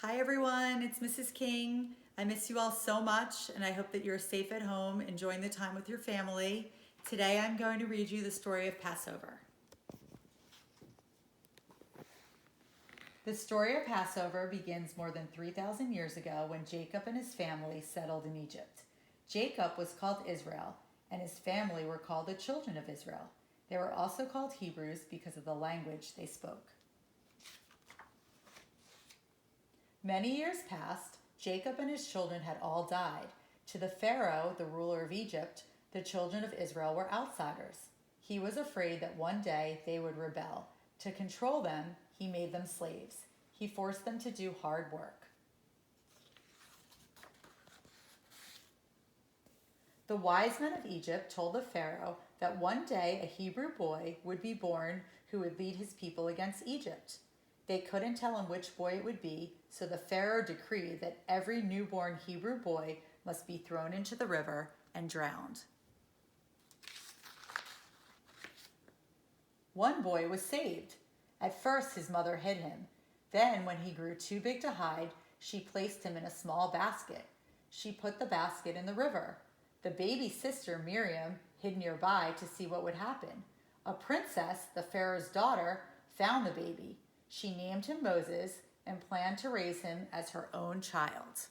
Hi everyone, it's Mrs. King. I miss you all so much and I hope that you're safe at home, enjoying the time with your family. Today I'm going to read you the story of Passover. The story of Passover begins more than 3,000 years ago when Jacob and his family settled in Egypt. Jacob was called Israel and his family were called the children of Israel. They were also called Hebrews because of the language they spoke. Many years passed. Jacob and his children had all died. To the Pharaoh, the ruler of Egypt, the children of Israel were outsiders. He was afraid that one day they would rebel. To control them, he made them slaves. He forced them to do hard work. The wise men of Egypt told the Pharaoh that one day a Hebrew boy would be born who would lead his people against Egypt. They couldn't tell him which boy it would be, so the Pharaoh decreed that every newborn Hebrew boy must be thrown into the river and drowned. One boy was saved. At first, his mother hid him. Then, when he grew too big to hide, she placed him in a small basket. She put the basket in the river. The baby's sister, Miriam, hid nearby to see what would happen. A princess, the Pharaoh's daughter, found the baby. She named him Moses and planned to raise him as her own child.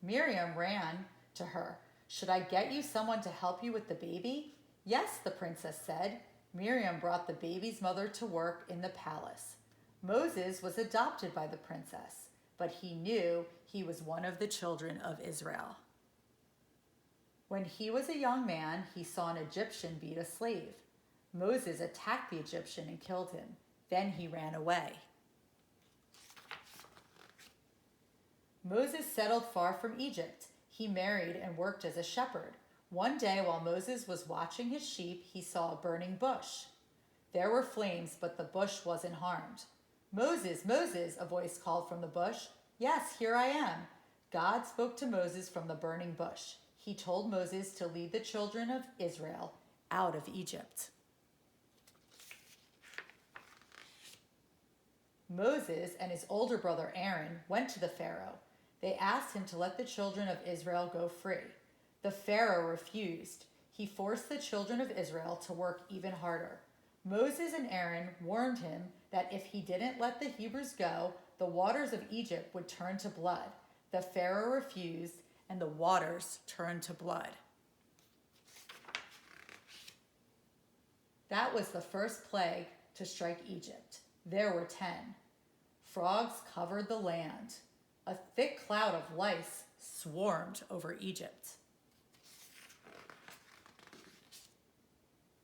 Miriam ran to her. "Should I get you someone to help you with the baby?" "Yes," the princess said. Miriam brought the baby's mother to work in the palace. Moses was adopted by the princess, but he knew he was one of the children of Israel. When he was a young man, he saw an Egyptian beat a slave. Moses attacked the Egyptian and killed him. Then he ran away. Moses settled far from Egypt. He married and worked as a shepherd. One day, while Moses was watching his sheep, he saw a burning bush. There were flames, but the bush wasn't harmed. "Moses, Moses," a voice called from the bush. "Yes, here I am." God spoke to Moses from the burning bush. He told Moses to lead the children of Israel out of Egypt. Moses and his older brother Aaron went to the Pharaoh. They asked him to let the children of Israel go free. The Pharaoh refused. He forced the children of Israel to work even harder. Moses and Aaron warned him that if he didn't let the Hebrews go, the waters of Egypt would turn to blood. The Pharaoh refused, and the waters turned to blood. That was the first plague to strike Egypt. There were 10. Frogs covered the land. A thick cloud of lice swarmed over Egypt.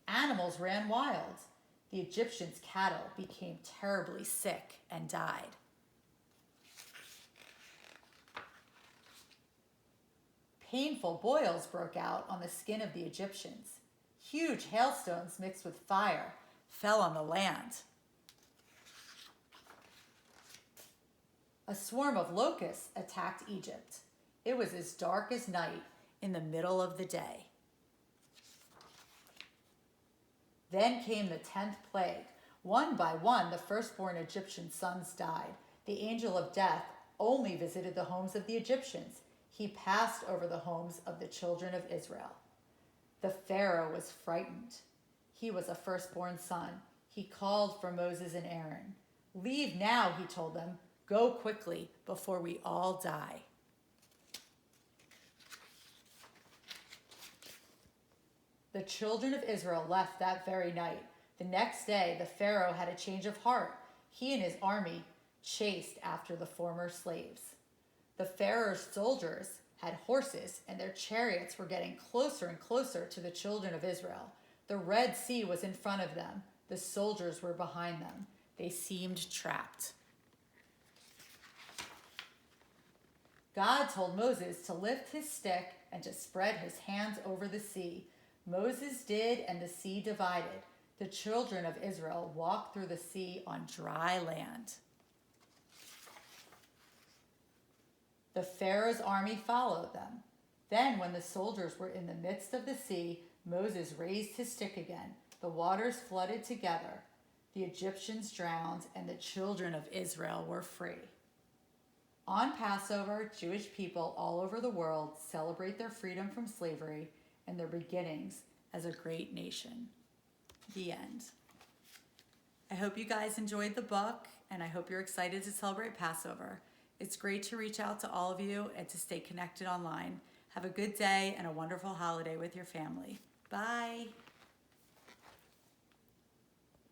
Animals ran wild. The Egyptians' cattle became terribly sick and died. Painful boils broke out on the skin of the Egyptians. Huge hailstones mixed with fire fell on the land. A swarm of locusts attacked Egypt. It was as dark as night in the middle of the day. Then came the 10th plague. One by one, the firstborn Egyptian sons died. The angel of death only visited the homes of the Egyptians. He passed over the homes of the children of Israel. The Pharaoh was frightened. He was a firstborn son. He called for Moses and Aaron. "Leave now," he told them. "Go quickly before we all die." The children of Israel left that very night. The next day, the Pharaoh had a change of heart. He and his army chased after the former slaves. The Pharaoh's soldiers had horses, and their chariots were getting closer and closer to the children of Israel. The Red Sea was in front of them. The soldiers were behind them. They seemed trapped. God told Moses to lift his stick and to spread his hands over the sea. Moses did, and the sea divided. The children of Israel walked through the sea on dry land. The Pharaoh's army followed them. Then, when the soldiers were in the midst of the sea, Moses raised his stick again. The waters flooded together. The Egyptians drowned, and the children of Israel were free. On Passover, Jewish people all over the world celebrate their freedom from slavery and their beginnings as a great nation. The end. I hope you guys enjoyed the book, and I hope you're excited to celebrate Passover. It's great to reach out to all of you and to stay connected online. Have a good day and a wonderful holiday with your family. Bye.